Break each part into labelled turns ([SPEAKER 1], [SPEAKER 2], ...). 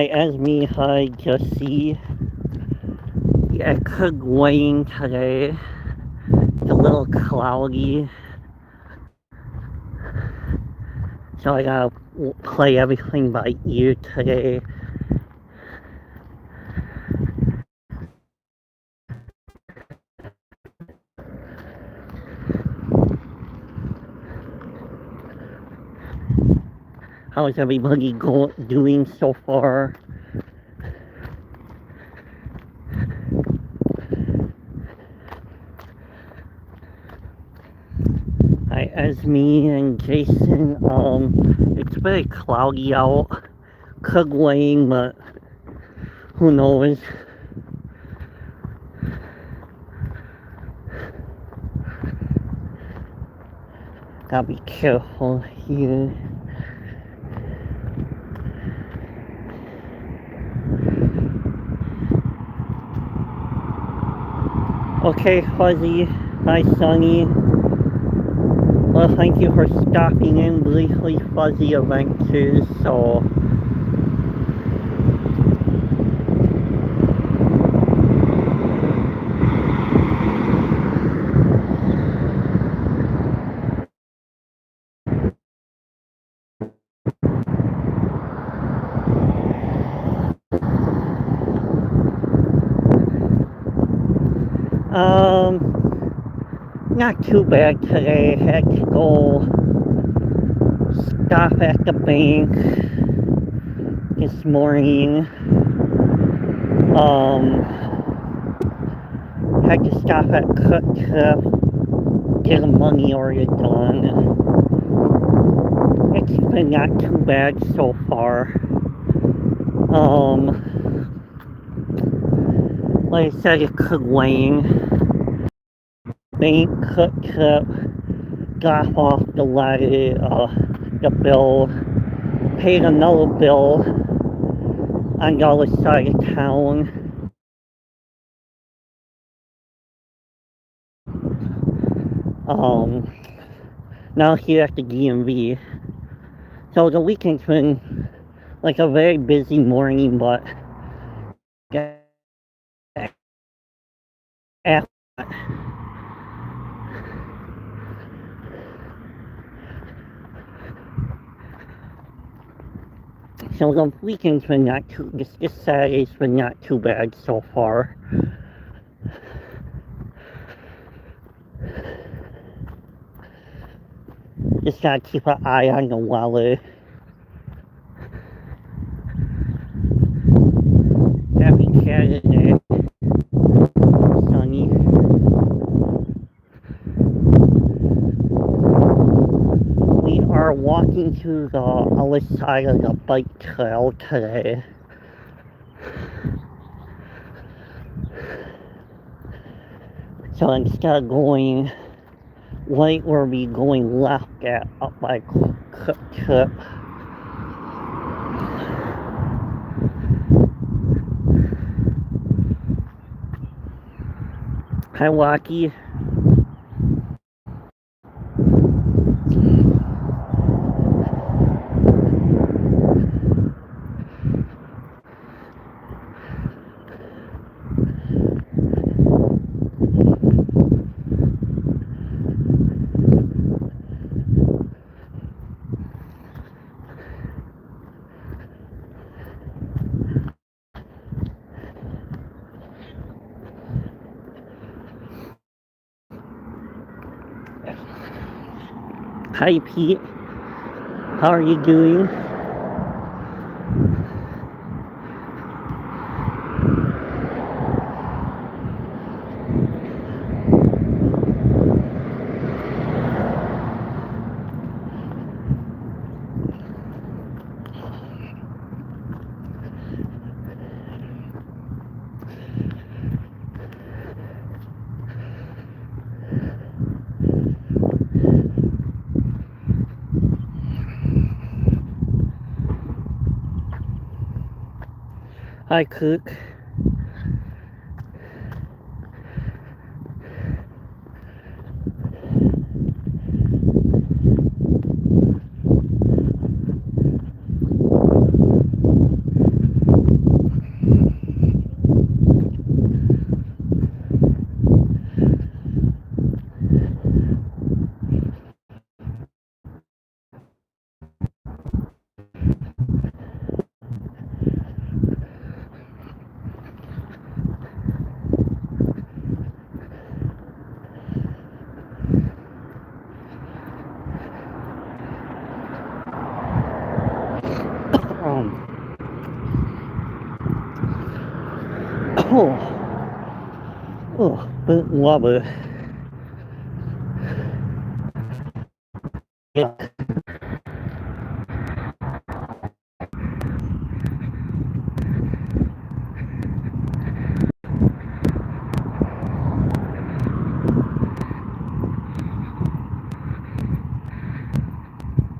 [SPEAKER 1] Hi, Esme. Hi, Jesse. Yeah, good rain today. It's a little cloudy. So I gotta play everything by ear today. How's everybody doing so far? Hi, Esme and Jason. It's very cloudy out. Could rain, but who knows? Gotta be careful here. Okay, Fuzzy. Hi, Sunny. Well, thank you for stopping in briefly, Fuzzy Adventures. So, not too bad today. Had to go stop at the bank this morning. Had to stop at Cook to get a money order done. It's been not too bad so far. Like I said, it could rain. Bank cooked up, got off the letter, the bill, paid another bill on the other side of town. Now here at the DMV. So the weekend's been like a very busy morning, but so the weekend's been not too, this Saturday's been not too bad so far. Just gotta keep an eye on the weather. Happy Saturday. Sunny. We are walking to the other side of the bike trail today. So instead of going right, we'll be going left at up by Cook Trip. Hi, Wacky. Hi, Pete. How are you doing? Hi, Cook. Oh, love it. Yeah.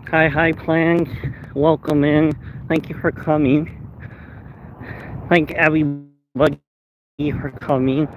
[SPEAKER 1] Hi, plans. Welcome in. Thank you for coming. Thank everybody for coming.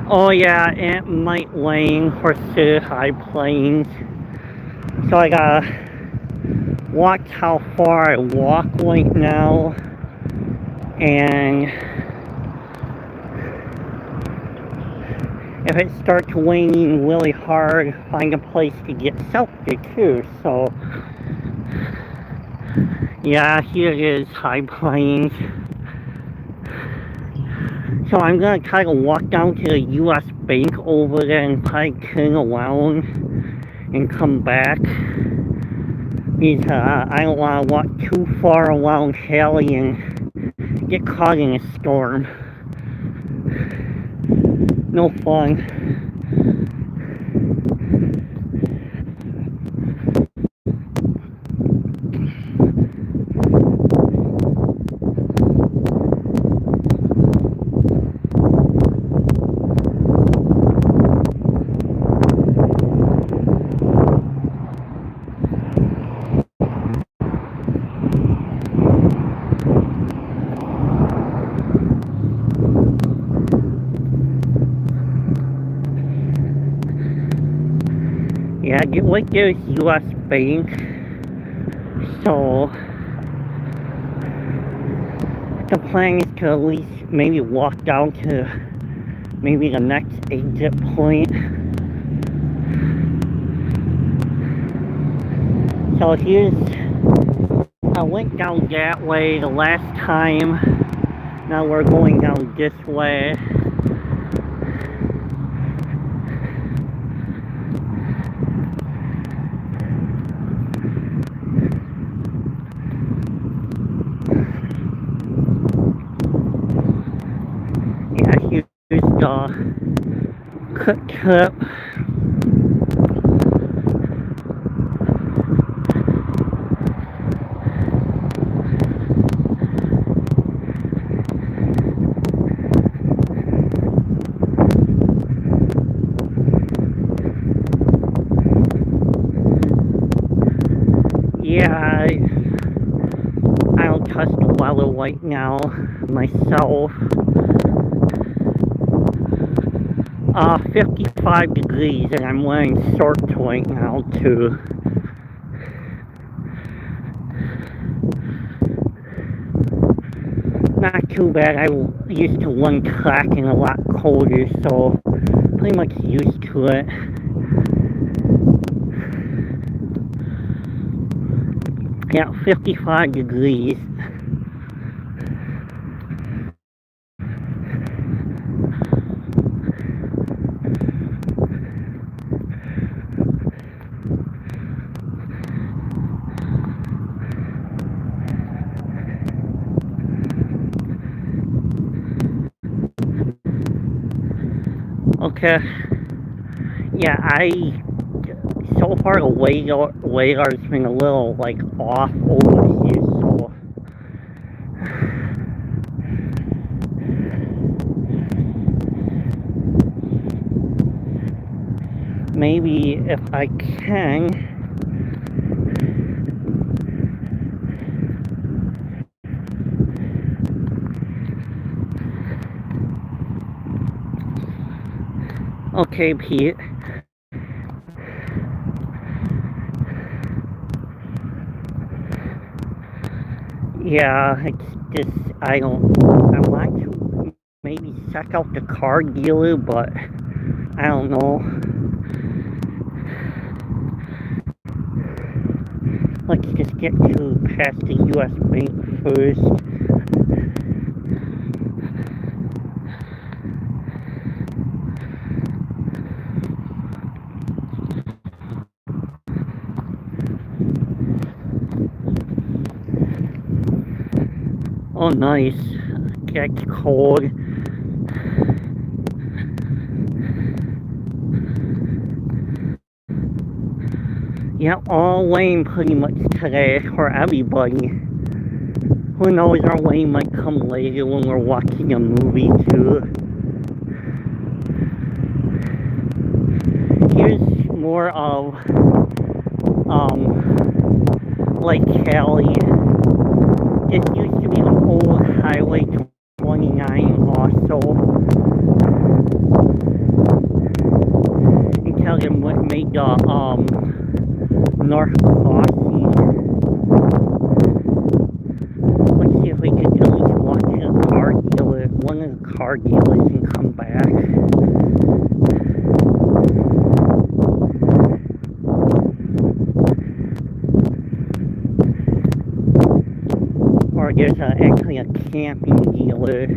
[SPEAKER 1] Oh yeah, Aunt Mike Lane for High Plains. So I gotta watch how far I walk right now, and if it starts raining really hard, find a place to get shelter too. So yeah, here is High Plains. So I'm gonna try to walk down to the US Bank over there and probably turn around and come back, because I don't want to walk too far around Hallie and get caught in a storm. No fun. Yeah, get like there's US Bank. So the plan is to at least maybe walk down to maybe the next exit point. So here's, I went down that way the last time. Now we're going down this way. Yeah, here's the quick trip. Yeah, I don't trust the weather right now myself. 55 degrees, and I'm wearing shorts right now too. not too bad. I used to run track and a lot colder, so pretty much used to it. Yeah, 55 degrees. Okay. Yeah, so far the radar's been a little, like, off over here, so maybe if I can, okay, Pete. Yeah, it's just, I want to maybe check out the car dealer, but I don't know. Let's just get past the US Bank first. Oh, nice. That's cold. Yeah, all rain pretty much today for everybody. Who knows, our rain might come later when we're watching a movie too. Here's more of Lake Hallie. This used to be the old Highway 29 also. Until they made the North Crossing. Let's see if we can at least watch a car dealer, one of the car dealers, and come back. Or there's actually a camping dealer.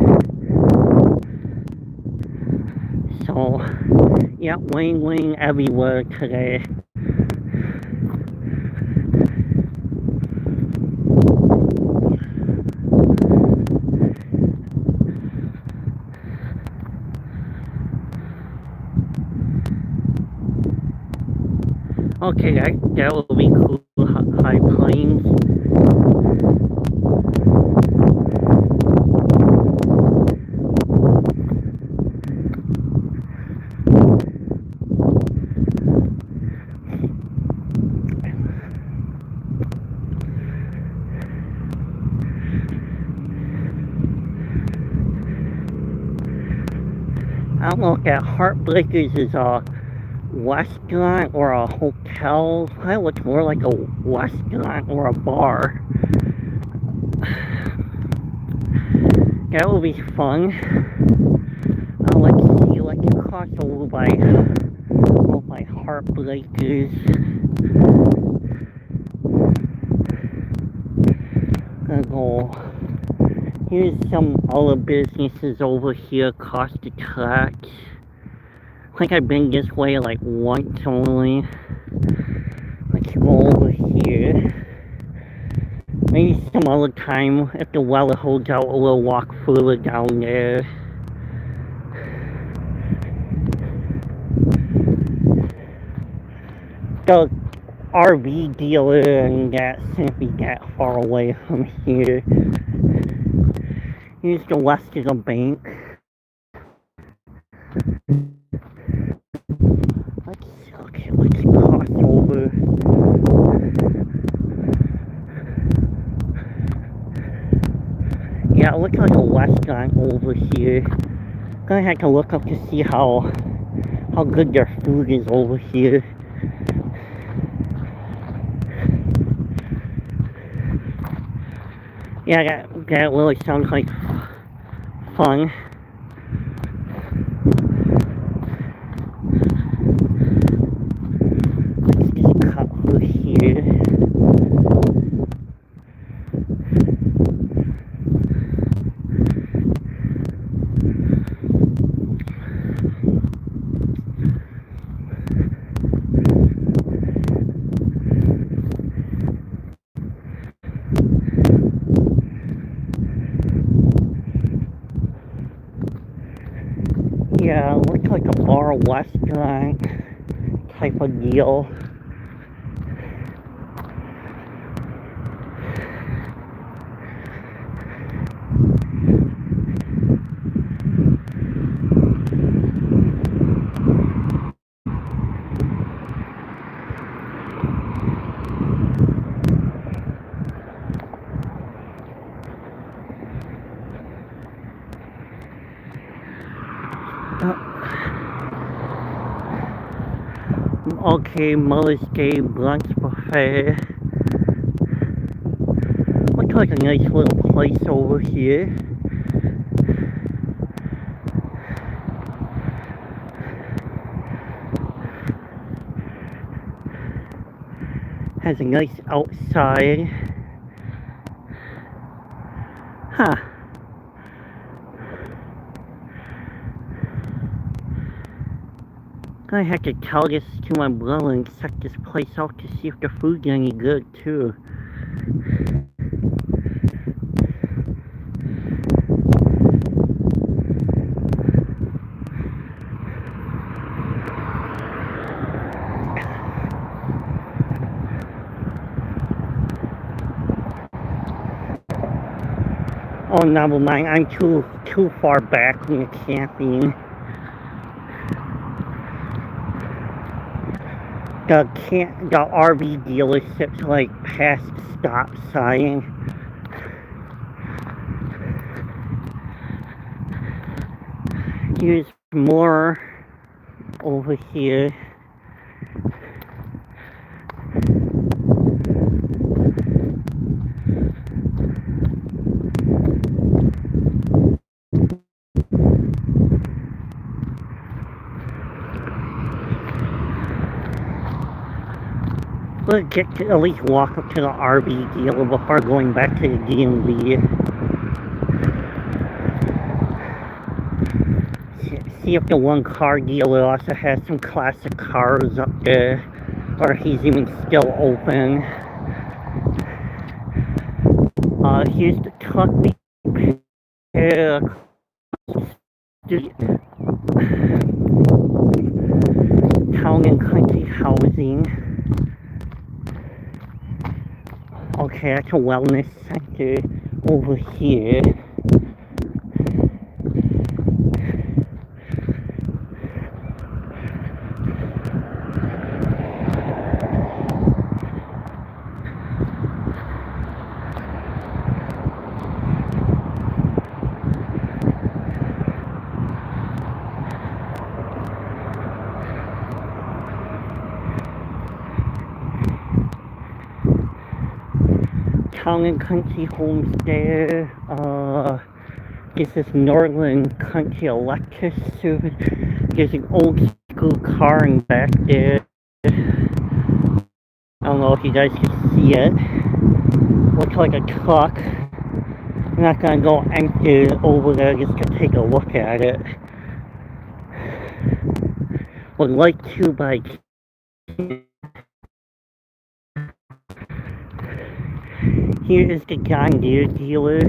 [SPEAKER 1] So, yeah, rain everywhere today. Okay, that will be cool. High plains. I don't know if that Heartbreakers is a restaurant or a hotel. Kind of looks more like a restaurant or a bar. That will be fun. Let's see, let's cross over by Heartbreakers. Gonna go. Here's some other businesses over here across the tracks. I think I've been this way like once only. Let's go over here. Maybe some other time, if the weather holds out, we'll walk further down there. The RV dealer and that shouldn't be that far away from here. Here's the rest of the bank. Let's cross over. Yeah, it looks like a restaurant over here. Gonna have to look up to see how good their food is over here. Yeah, that really sounds like fun. Let's just cut through here. Yeah, looks like a bar restaurant type of deal. Okay, Mother's Day brunch buffet. Looks like a nice little place over here. Has a nice outside. Huh. I have to tell this to my brother and check this place out to see if the food's any good too. Oh, never mind. I'm too far back from the camping. The RV dealership's like past stop sign. Here's more over here. Let's get to at least walk up to the RV dealer before going back to the DMV. See if the one car dealer also has some classic cars up there, or if he's even still open. Here's the truck repair. Town and country housing. Okay, that's a wellness center over here. Town and Country Homestead. This is Northern Country Electric Service. There's an old school car in back there. I don't know if you guys can see it. Looks like a truck. I'm not gonna go enter over there just to take a look at it. Would like to, but I can't. Here is the John Deere dealer.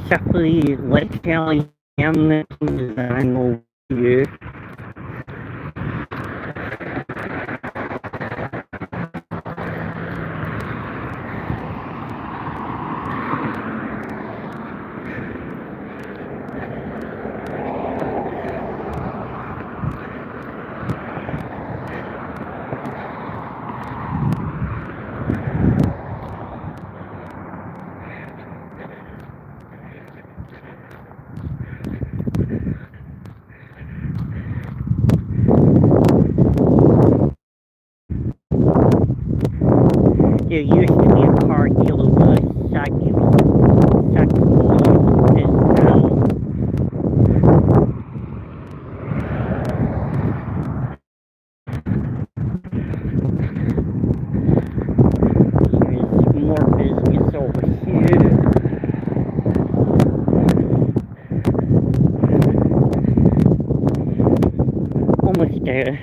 [SPEAKER 1] Definitely Lake County Hamlet design over here. there used to be a car dealer with sex toys now. Here's more business over here. Almost there.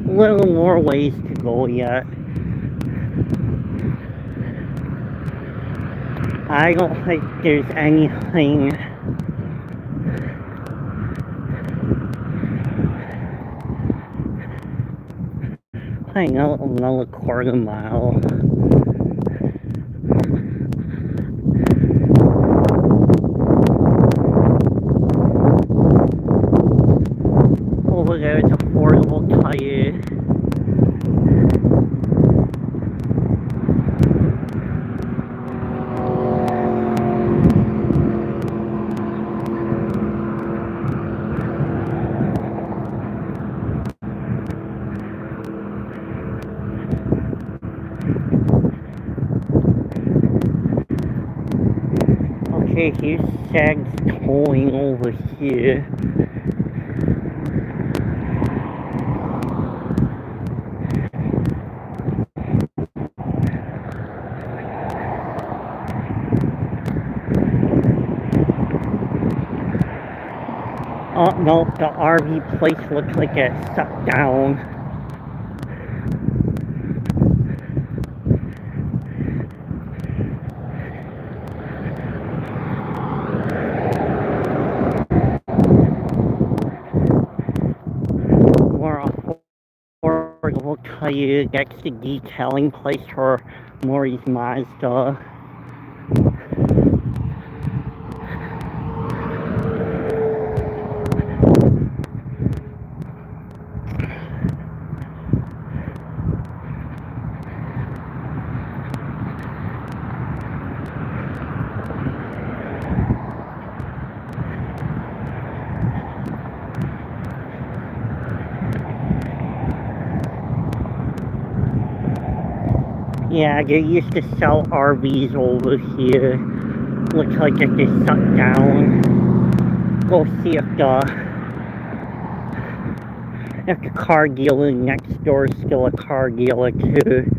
[SPEAKER 1] Little more ways to go yet. I don't think there's anything hang out another quarter mile. Over there is affordable tire. Okay, here's Sag's towing over here. Oh no, the RV place looks like it's shut down. More affordable tire. That's the detailing place for Maury's Mazda. Yeah, they used to sell RVs over here. Looks like it just shut down. Go see if the car dealer next door is still a car dealer too.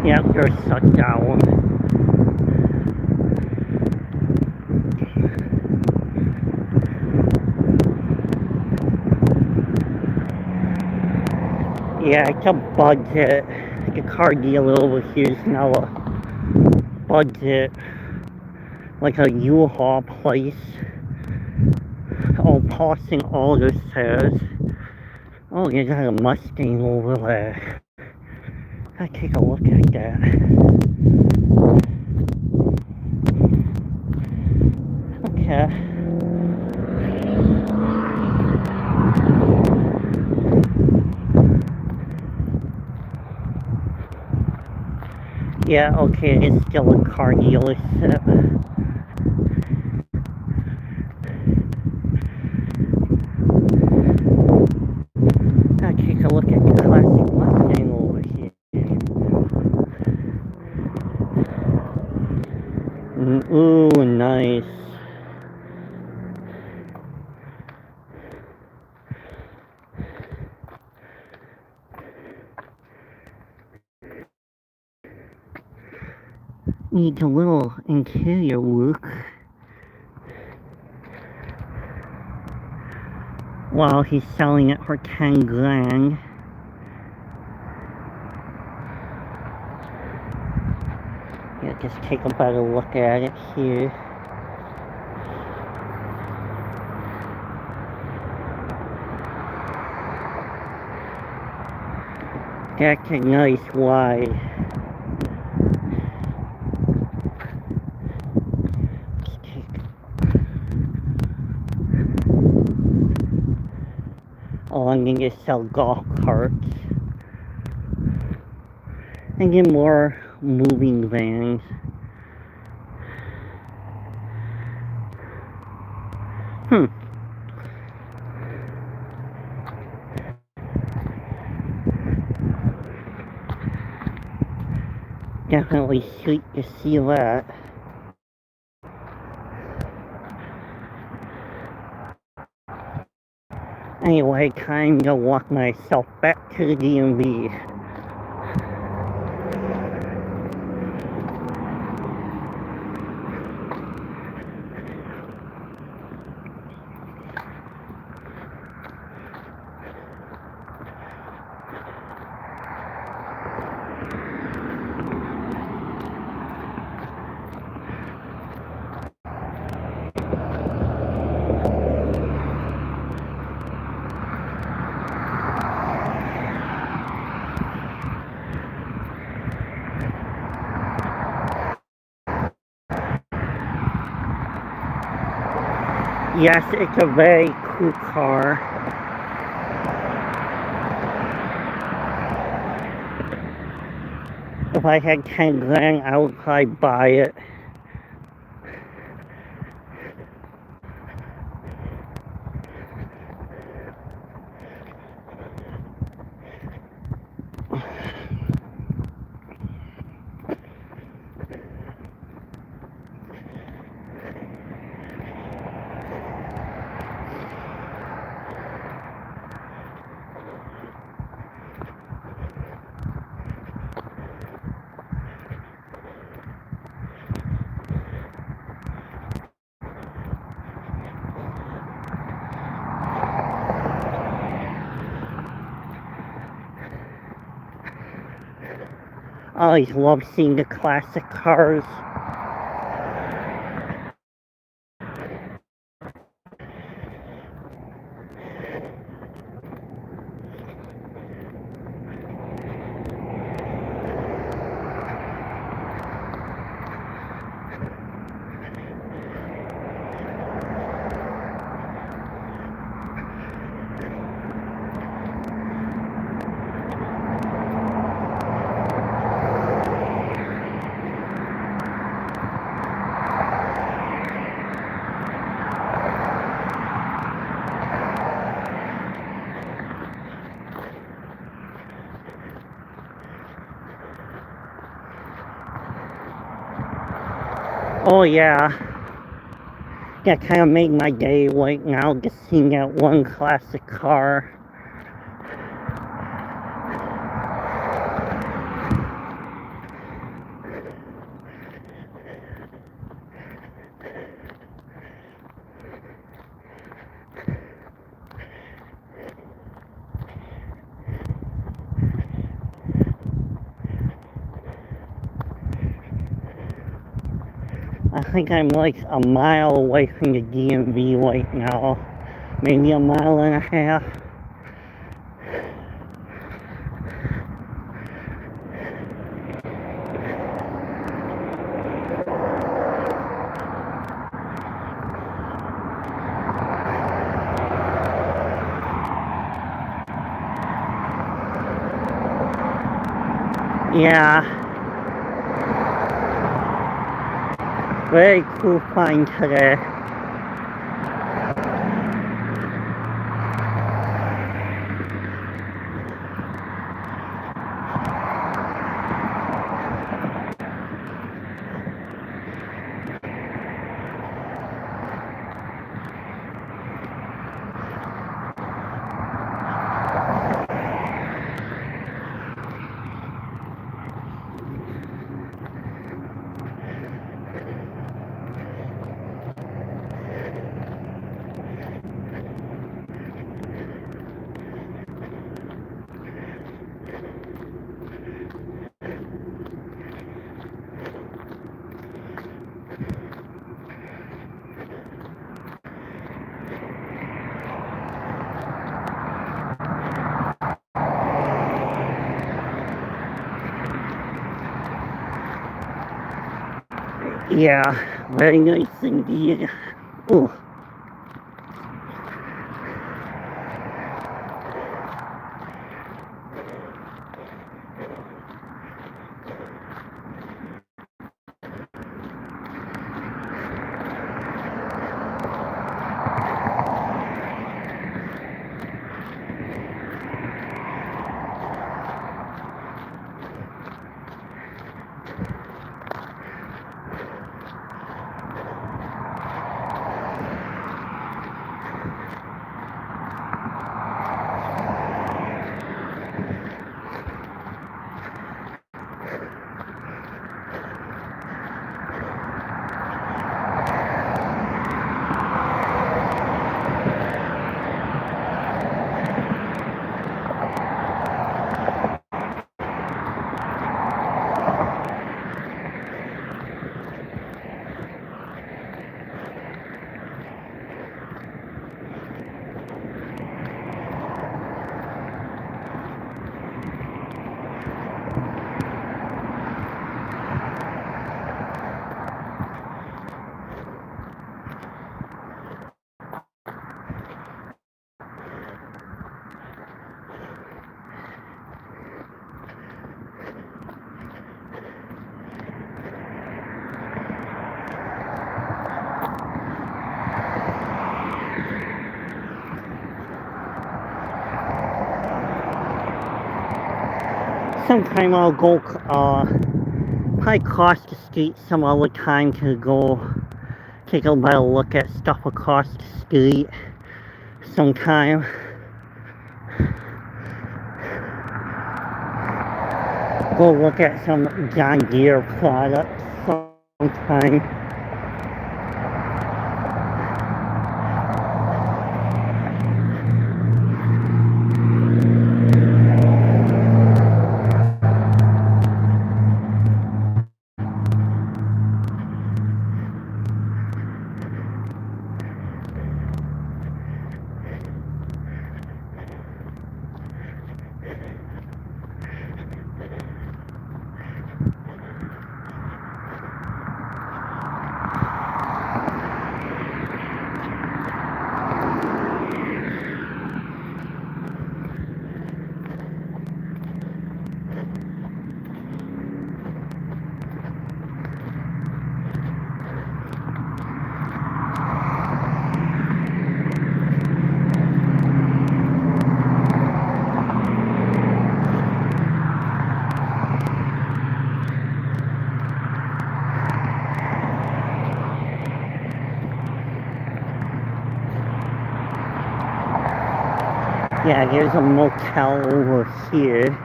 [SPEAKER 1] Yep, they're shut down. Yeah, it's a budget. The car dealer over here is now a budget, like a U-Haul place. Oh, passing all this says. Oh, you got a Mustang over there. I'll take a look at that. Okay. Yeah, okay, it's still a car dealership. Now take a look at the classic Mustang over here. Ooh, nice. Needs a little interior work. While he's selling it for 10 grand. Yeah, just take a better look at it here. That's a nice ride. Oh, I'm gonna sell golf carts. And get more moving vans. Definitely sweet to see that. Anyway, time to walk myself back to the DMV. Yes, it's a very cool car. If I had 10 grand, I would probably buy it. I always love seeing the classic cars. Oh yeah, that kind of made my day right now, just seeing that one classic car. I think I'm like a mile away from the DMV right now. Maybe a mile and a half. Yeah. Very cool find today. Yeah, very nice indeed. Ooh. Sometime I'll go, probably cross the street some other time to go take a better look at stuff across the street sometime. Go look at some John Deere products sometime. Yeah, there's a motel over here.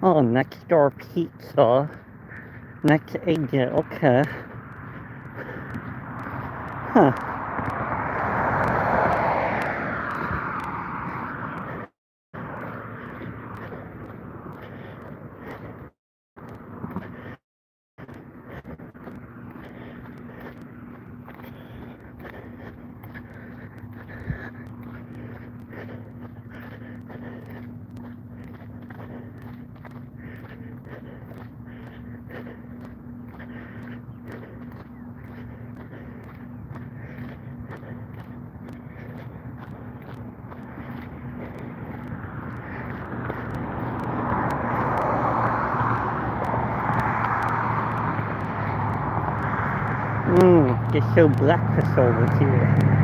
[SPEAKER 1] Oh, next door pizza. Next exit, okay. Huh. to show breakfast over here.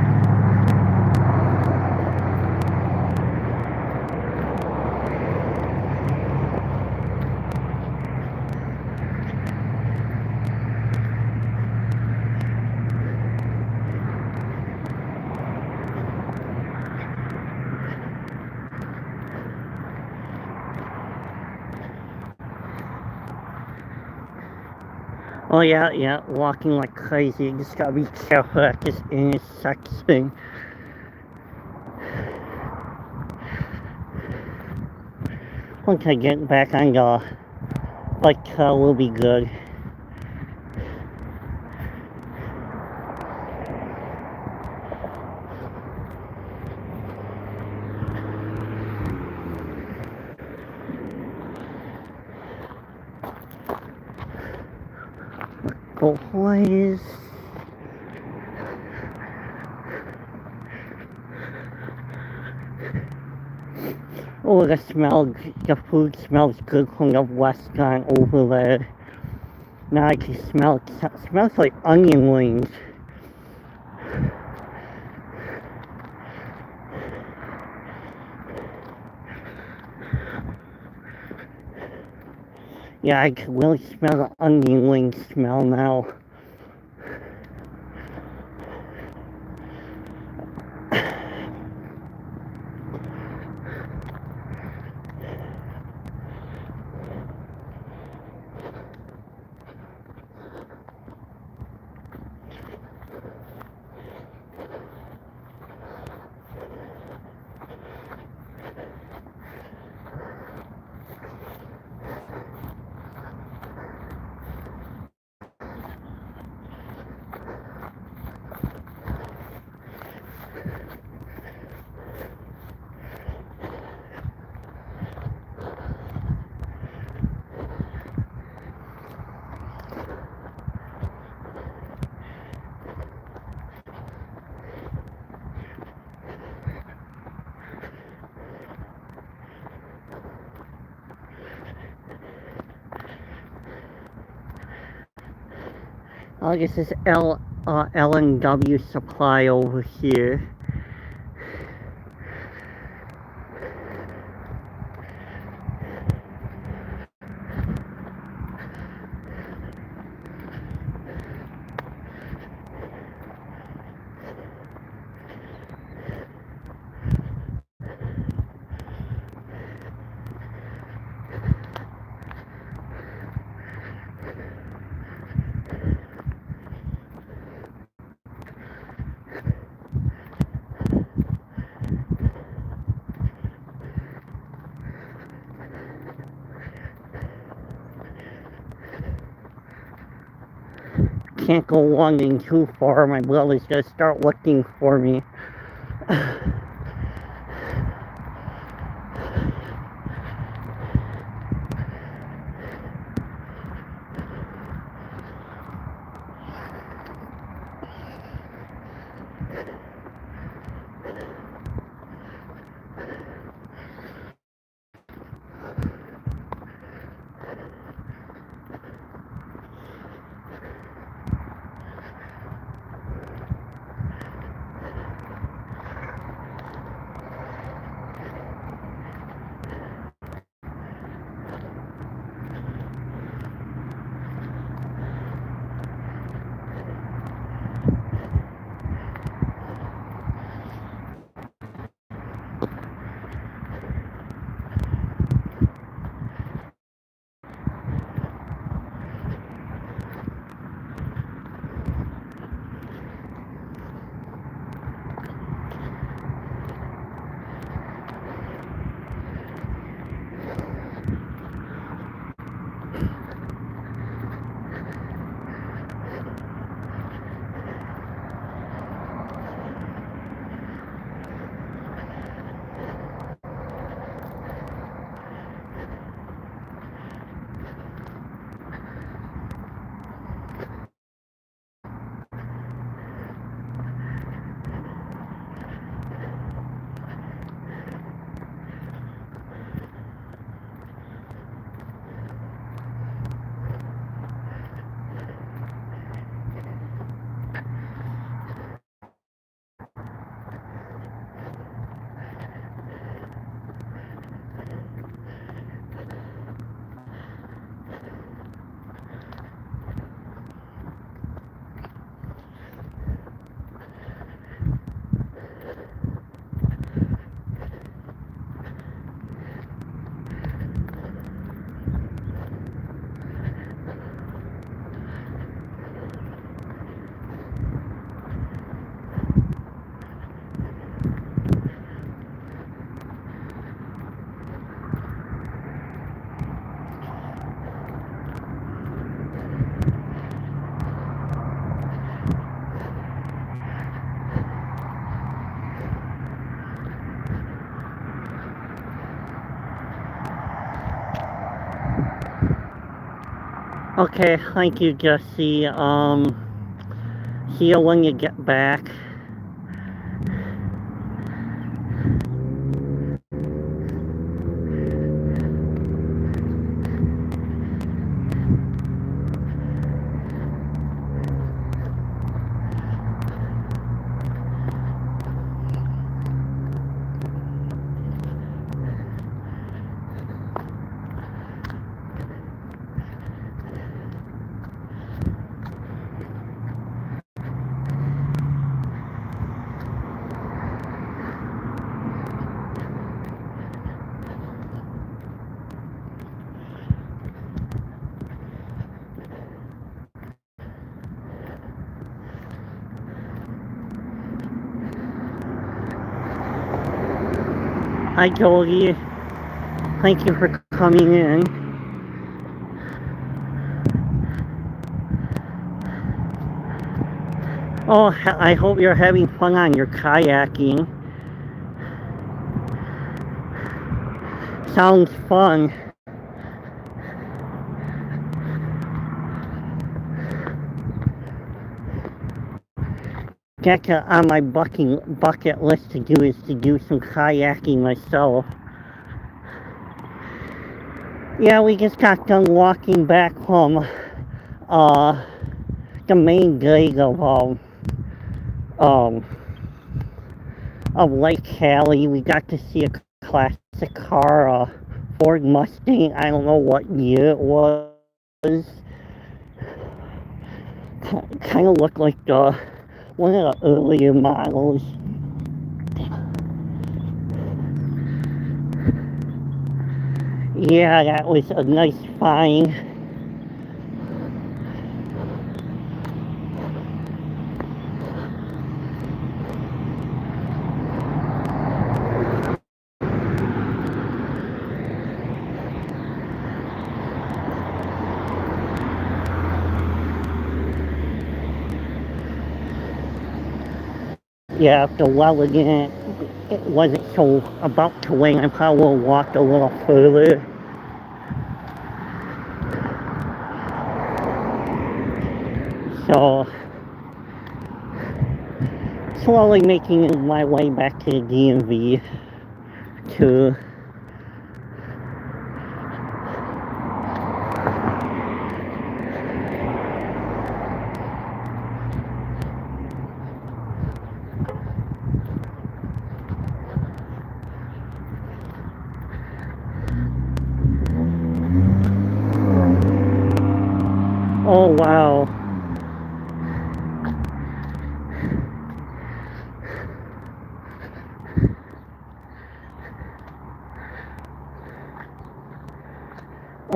[SPEAKER 1] Oh yeah, walking like crazy. You just gotta be careful at this intersection. Once I get back on the bike trail, will be good. Boys. Oh, the food smells good from the restaurant over there. Now I can smell it. It smells like onion rings. Yeah, I can really smell the onion ring smell now. Oh, this is L&W Supply over here. Can't go wandering too far. My brother's gonna start looking for me. Okay, thank you, Jesse. See you when you get back. Hi, Jolie. Thank you for coming in. Oh, I hope you're having fun on your kayaking. Sounds fun. That's on my bucket list to do is to do some kayaking myself. Yeah, we just got done walking back from the main gate um of Lake Hallie. We got to see a classic car, Ford Mustang. I don't know what year it was. Kind of looked like one of the earlier models. Yeah, that was a nice find. Yeah, if the weather it wasn't so about to rain, I probably would have walked a little further. So, slowly making my way back to the DMV to oh wow.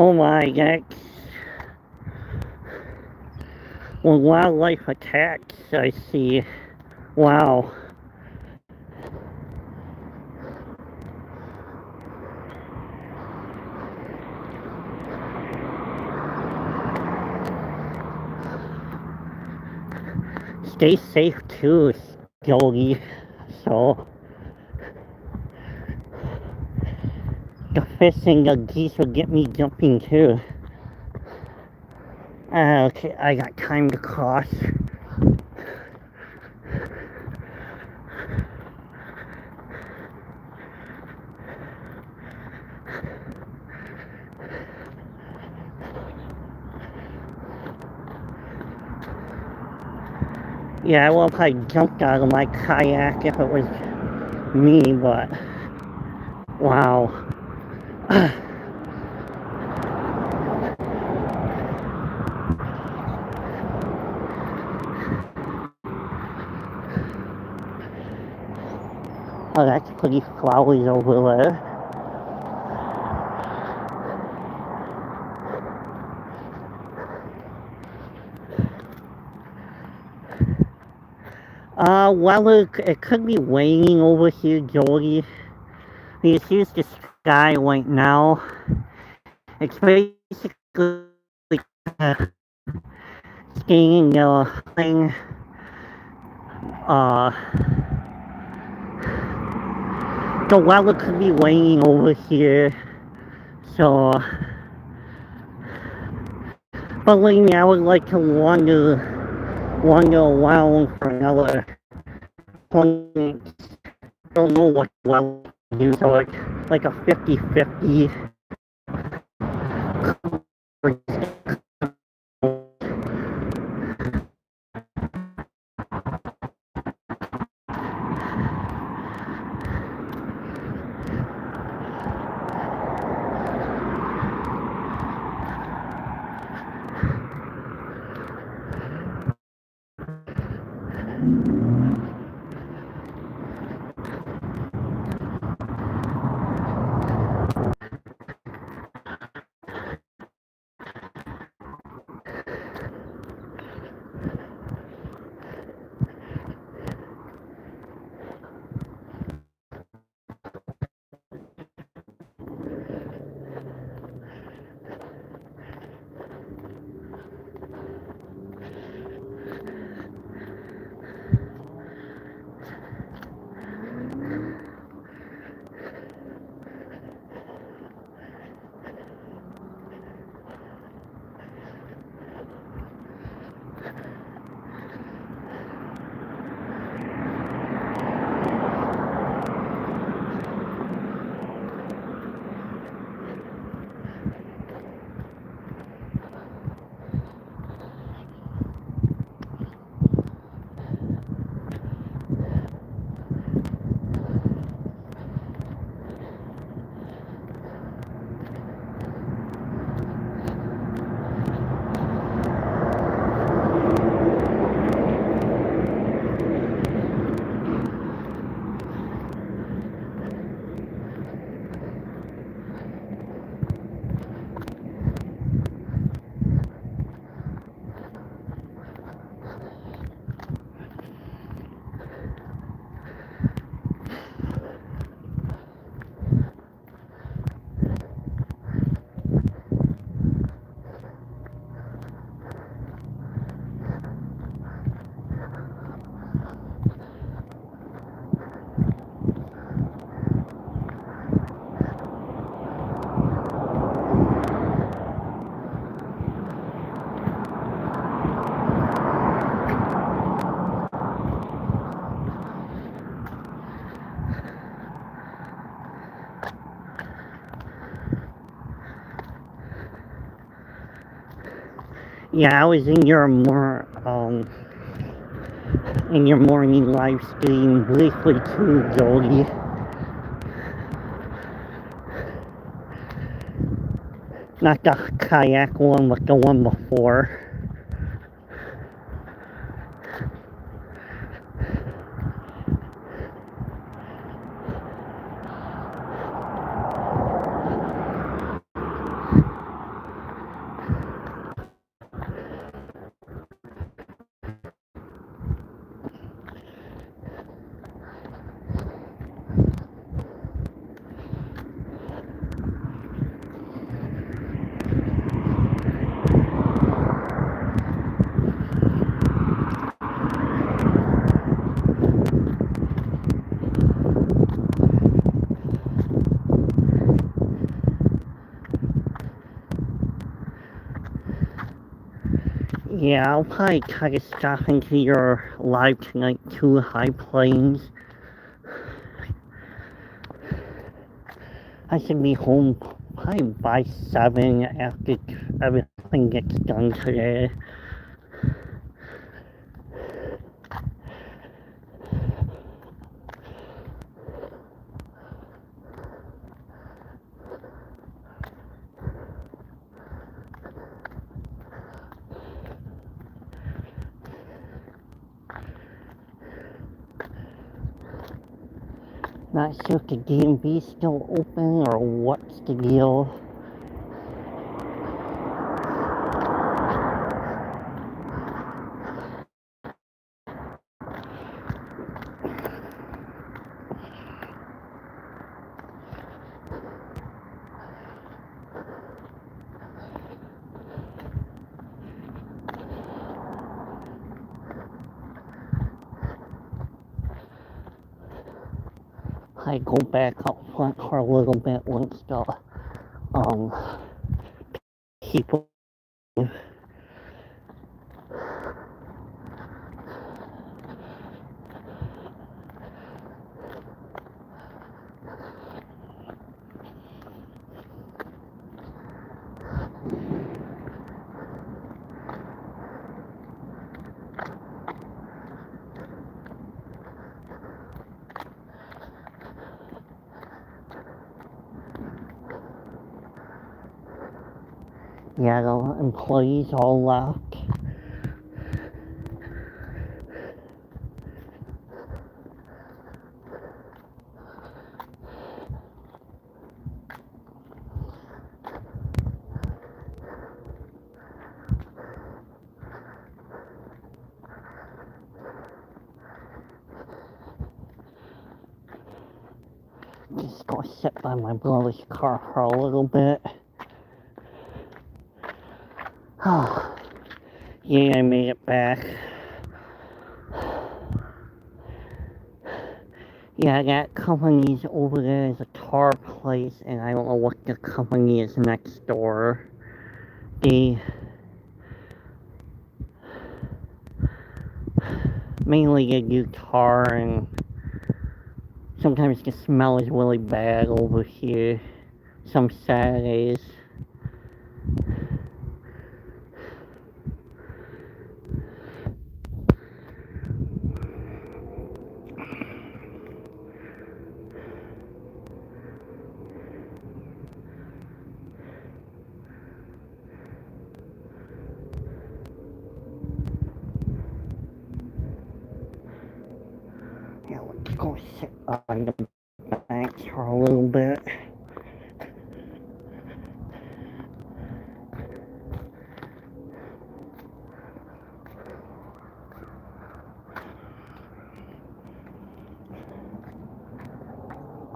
[SPEAKER 1] Oh my, that's well, wildlife attacks, I see. Wow. Stay safe too, Jolie. So, the fish and the geese will get me jumping too. Okay, I got time to cross. Yeah, well, if I jumped out of my kayak if it was me, but wow. Oh, that's pretty flowers over there. Well, it could be raining over here, Jody. Because here's the sky right now. It's basically staying thing. Uh, the weather could be raining over here. So, believe me, I would like to wander around for another 20 minutes. I don't know what well to do, so it's like a 50-50. Yeah, I was in your morning live stream briefly too, Jody. Not the kayak one, but the one before. Yeah, I'll probably try to stop into your live tonight too, High Plains. I should be home probably by 7 after everything gets done today. Not sure if the DMV's still open or what's the deal. I go back up front for a little bit once the people Yeah, the employees all left. Just go sit by my brother's car for a little bit. Oh, yeah, I made it back. Yeah, that company's over there is a car place, and I don't know what the company is next door. They mainly do tar, and sometimes the smell is really bad over here. Some Saturdays. Yeah, let's go sit on the bank for a little bit.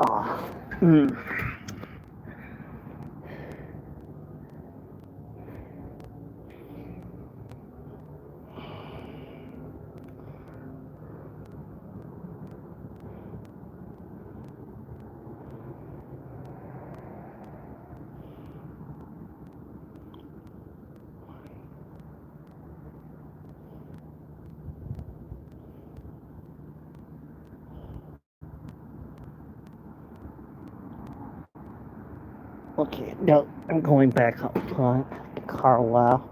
[SPEAKER 1] Oh, Okay, no, I'm going back up front. The car left.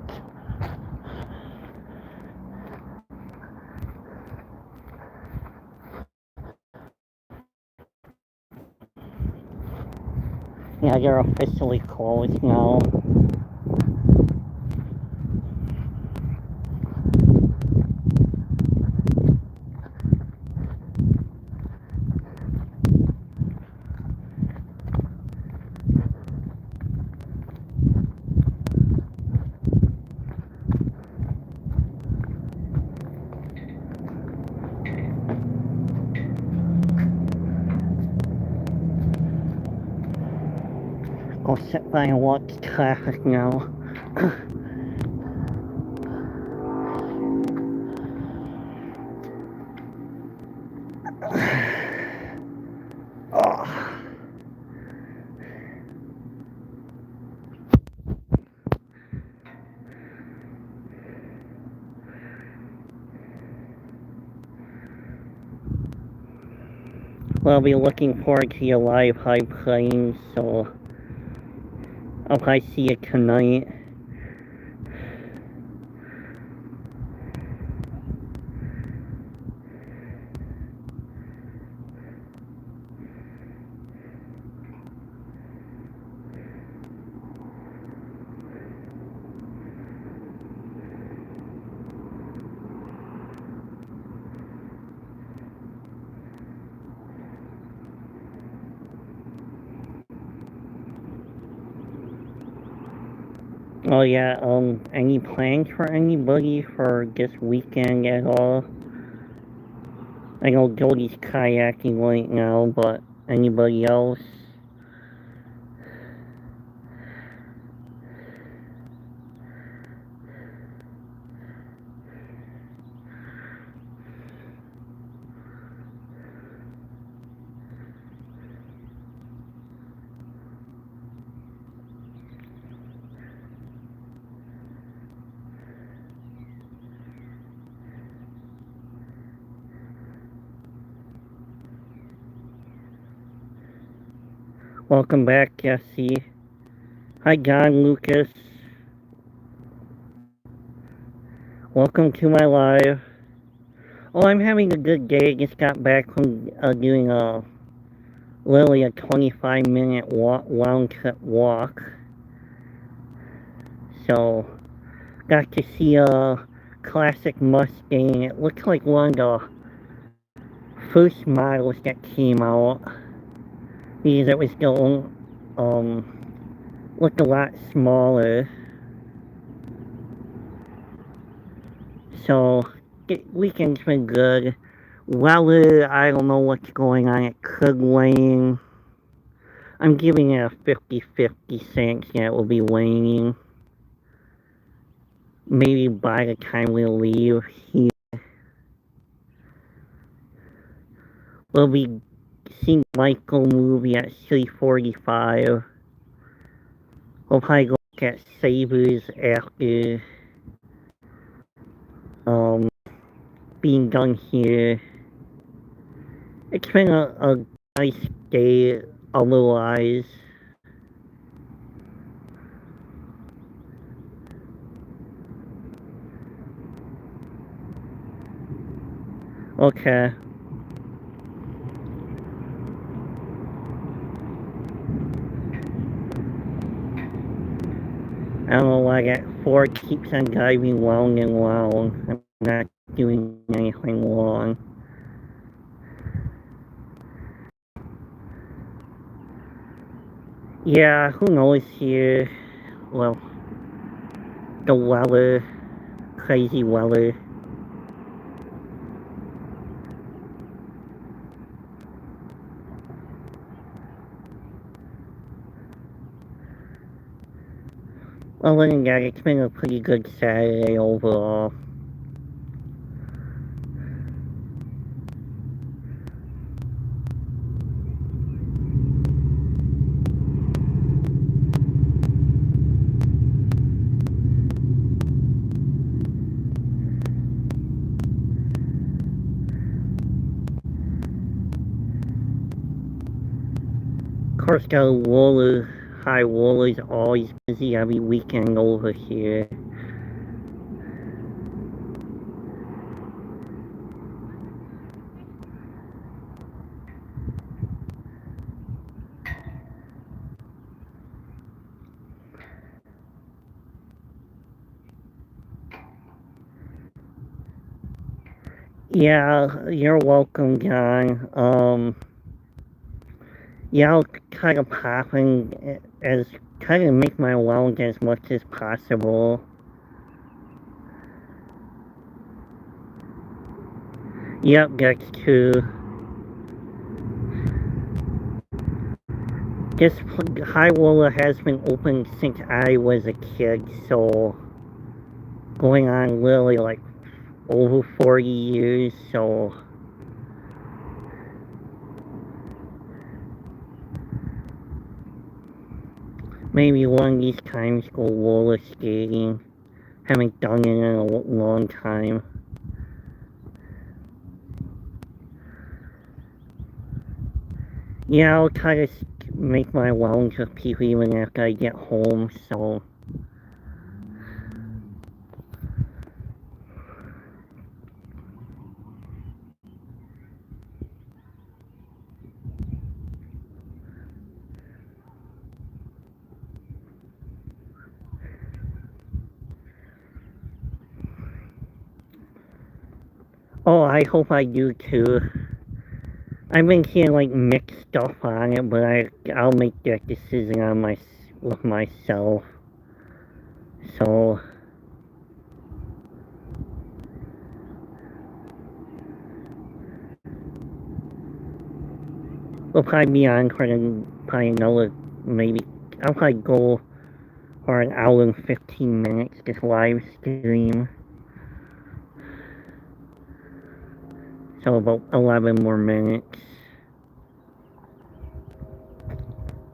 [SPEAKER 1] Yeah, they're officially closed now. Go sit by and watch traffic now. Oh. Well, I'll be looking forward to your live high playing, so I'll probably see you tonight. Oh yeah, any plans for anybody for this weekend at all? I know Jody's kayaking right now, but anybody else? Welcome back, Jesse. Hi, John Lucas. Welcome to my live. Oh, I'm having a good day. Just got back from doing literally a 25-minute round trip walk. so got to see a classic Mustang. It looks like one of the first models that came out, because it was still looked a lot smaller. So weekend's been good. Weather, I don't know what's going on at Krug Weighing. I'm giving it a 50-50 chance that it will be waning. Maybe by the time we leave here, we'll be seeing Michael movie at 3:45. We'll probably look at Sabres after being done here. It's been a nice day otherwise. Okay. I don't know why that Ford keeps on driving round and round. I'm not doing anything wrong. Yeah, who knows here? Well, the weather, crazy weather. Other than that, it's been a pretty good Saturday overall. Of course, the high rollers are always busy every weekend over here. Yeah, you're welcome, John. Yeah, I'll try to pop in try to make my round as much as possible. Yep, that's true. This high roller has been open since I was a kid, so going on literally like over 40 years, so maybe one of these times go roller skating. Haven't done it in a long time. Yeah, I'll try to make my rounds with people even after I get home, so. Oh, I hope I do too. I've been hearing like mixed stuff on it, but I'll make that decision on with myself. So we'll probably be on for probably another maybe I'll probably go for an hour and 15 minutes this live stream. So about 11 more minutes.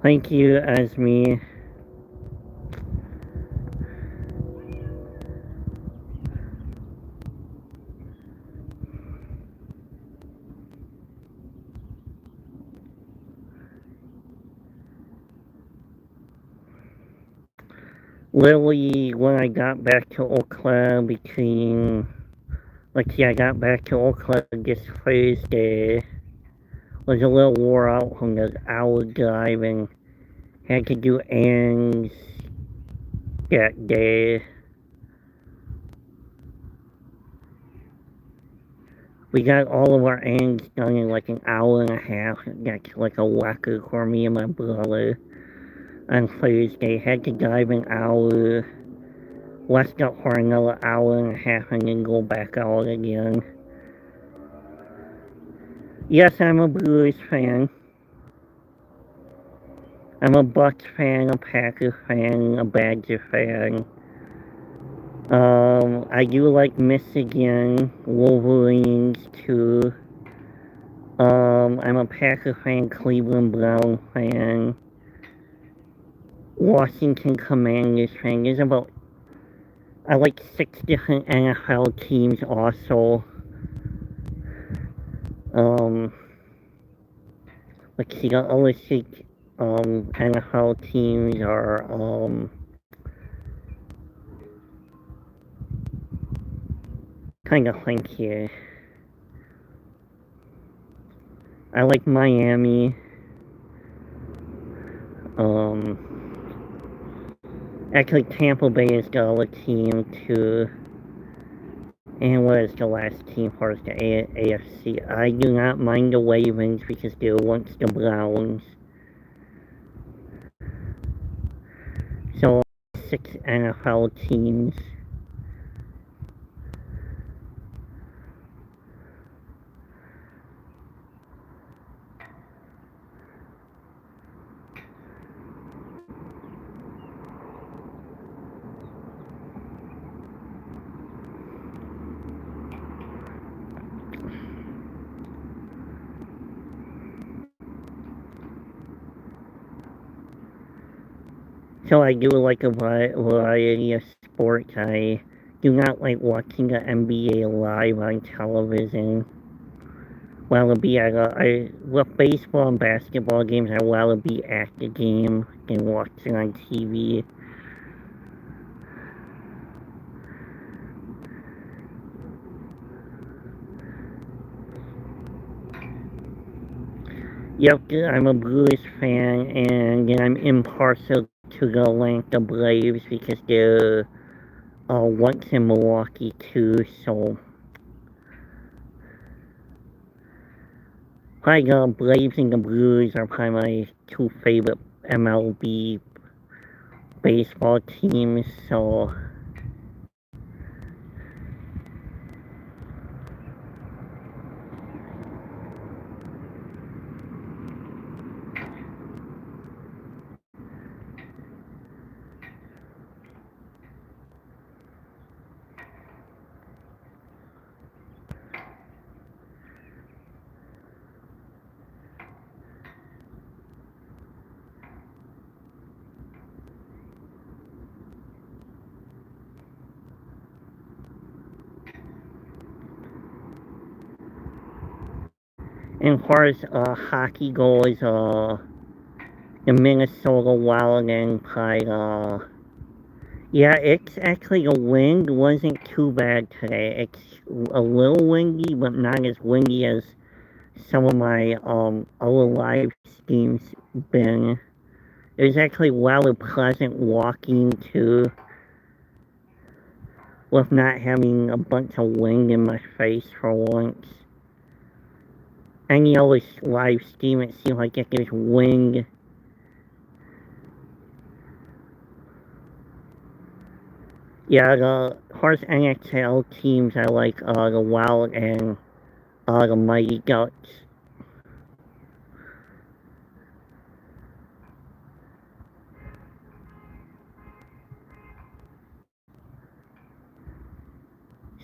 [SPEAKER 1] Thank you, Esme. Literally, when I got back to Oakland I got back to Oakland this Thursday. Was a little wore out from the hour drive and had to do errands that day. We got all of our errands done in like an hour and a half. That's like a record for me and my brother. On Thursday, had to drive an hour, rest up for another hour and a half, and then go back out again. Yes, I'm a Blues fan. I'm a Bucks fan, a Packers fan, a Badger fan. I do like Michigan, Wolverines too. I'm a Packer fan, Cleveland Brown fan, Washington Commanders fan. I like 6 different NFL teams also. Um, let's see, the other 6, NFL teams are, kind of think here. I like Miami. Um, actually, Tampa Bay is the other team too. And what is the last team for us? The AFC. I do not mind the Ravens because they're once the Browns. So, 6 NFL teams. So I do like a variety of sports. I do not like watching the NBA live on television. With baseball and basketball games, I'd rather be at the game than watching on TV. Yep, I'm a Blues fan, and then I'm impartial to the Atlanta Braves because they're once in Milwaukee too, so probably the Braves and the Blues are probably my 2 favorite MLB baseball teams, so and as far as hockey goes, the Minnesota Wild and played, yeah, it's actually the wind wasn't too bad today. It's a little windy, but not as windy as some of my other live streams been. It was actually rather pleasant walking too, with not having a bunch of wind in my face for once. Any other live stream, it seems like if there's wind. Yeah, the horse NHL teams I like the Wild and the Mighty Ducks.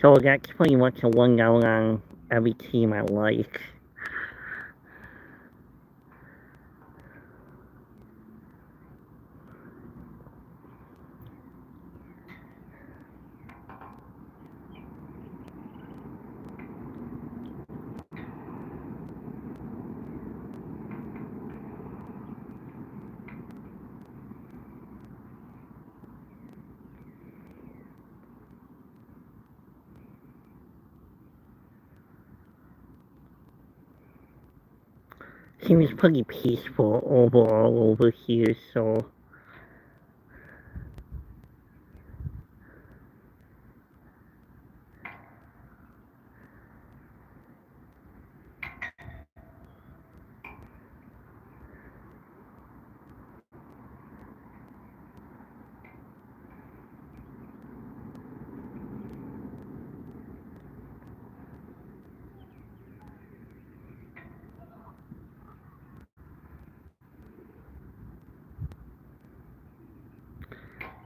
[SPEAKER 1] So that's pretty much a rundown on every team I like. Seems pretty peaceful overall over here, so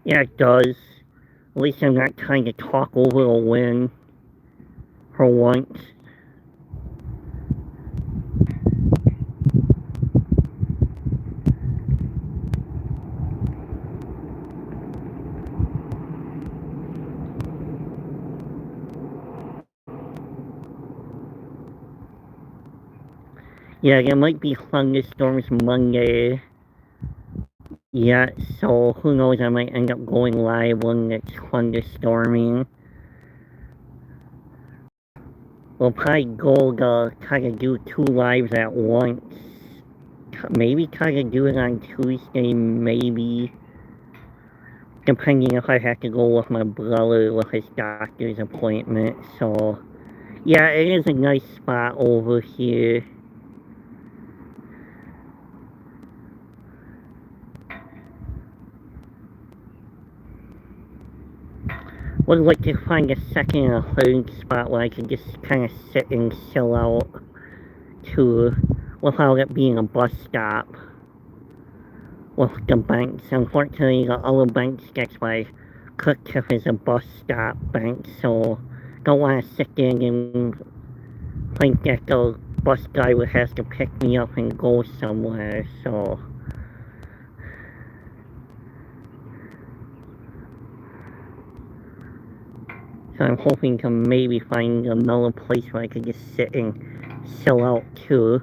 [SPEAKER 1] Yeah, it does. At least I'm not trying to talk over the wind for once. Yeah, there might be thunderstorms Monday. Yeah, so who knows, I might end up going live when it's thunderstorming. We'll probably go to try to do 2 lives at once. Maybe try to do it on Tuesday, maybe. Depending if I have to go with my brother with his doctor's appointment, so... Yeah, it is a nice spot over here. Would like to find a second or third spot where I can just kind of sit and chill out too, without it being a bus stop with the banks. Unfortunately, the other bank that's by Cliff is a bus stop bank, so don't want to sit there and think that the bus driver has to pick me up and go somewhere, so... So I'm hoping to maybe find another place where I could just sit and chill out too.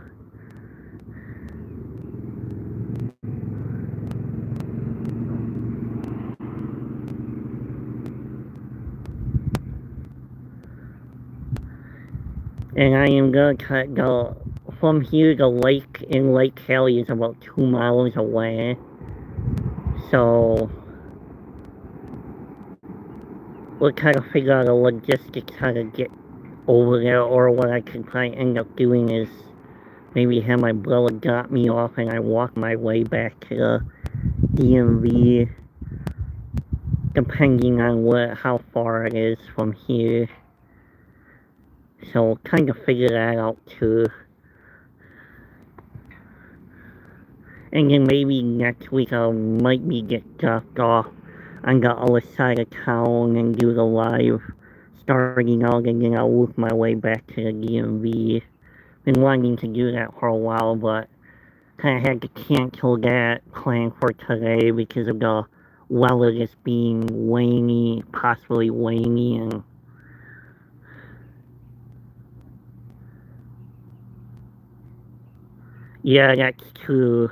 [SPEAKER 1] And I am gonna cut the... From here, the lake in Lake Hallie is about 2 miles away. So... we'll try to figure out the logistics how to get over there, or what I could probably end up doing is maybe have my brother drop me off and I walk my way back to the DMV, depending on how far it is from here. So kind of figure that out too. And then maybe next week I might be get dropped off on the other side of town and do the live starting out, and then I'll work my way back to the DMV. Been wanting to do that for a while, but kind of had to cancel that plan for today because of the weather just being rainy, possibly rainy, and... Yeah, that's true.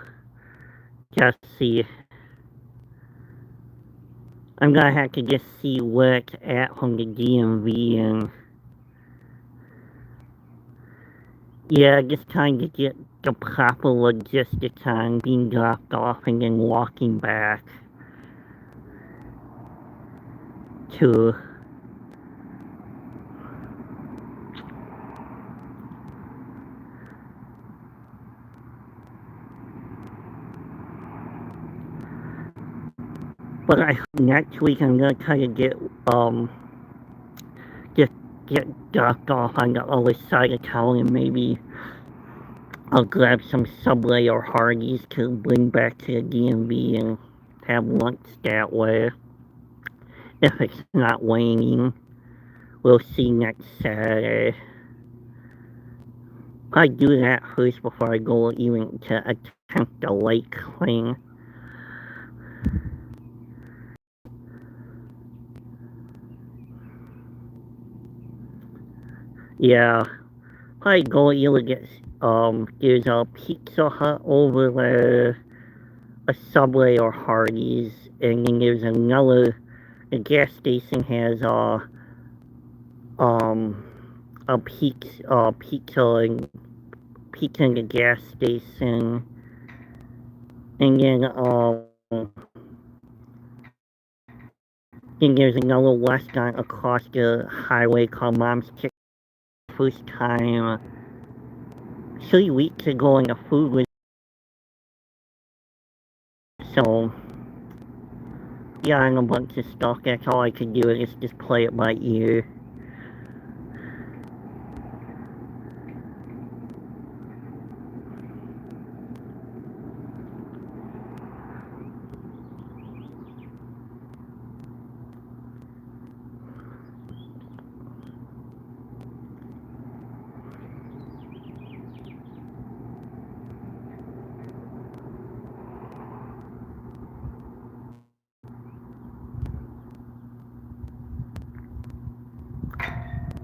[SPEAKER 1] Just see. I'm gonna have to just see where it's at from the DMV, and... Yeah, just trying to get the proper logistics on being dropped off and then walking back to... But next week I'm gonna try to just get dropped off on the other side of town, and maybe I'll grab some Subway or Hardee's to bring back to the DMV and have lunch that way. If it's not raining, we'll see next Saturday. I do that first before I go even to attempt the lake thing. Yeah, probably go either get, there's a Pizza Hut over there, a Subway or Hardee's, and then there's another, the gas station has a pizza in the gas station, and then there's another restaurant across the highway called Mom's Kitchen. First time 3 weeks ago, and the food was... So yeah, and a bunch of stuff. That's all I could do is just play it by ear.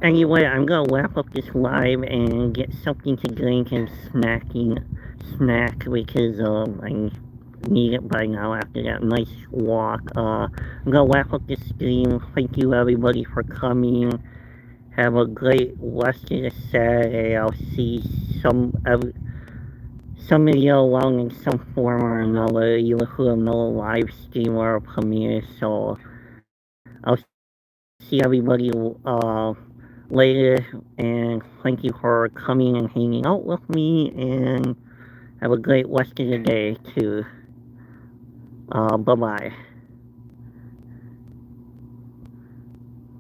[SPEAKER 1] Anyway, I'm gonna wrap up this live and get something to drink and snack because I need it by now after that nice walk. I'm gonna wrap up this stream. Thank you everybody for coming. Have a great rest of the Saturday. I'll see some of you along in some form or another, either through another live stream or a premiere. So I'll see everybody later, and thank you for coming and hanging out with me, and have a great rest of the day too. Bye bye.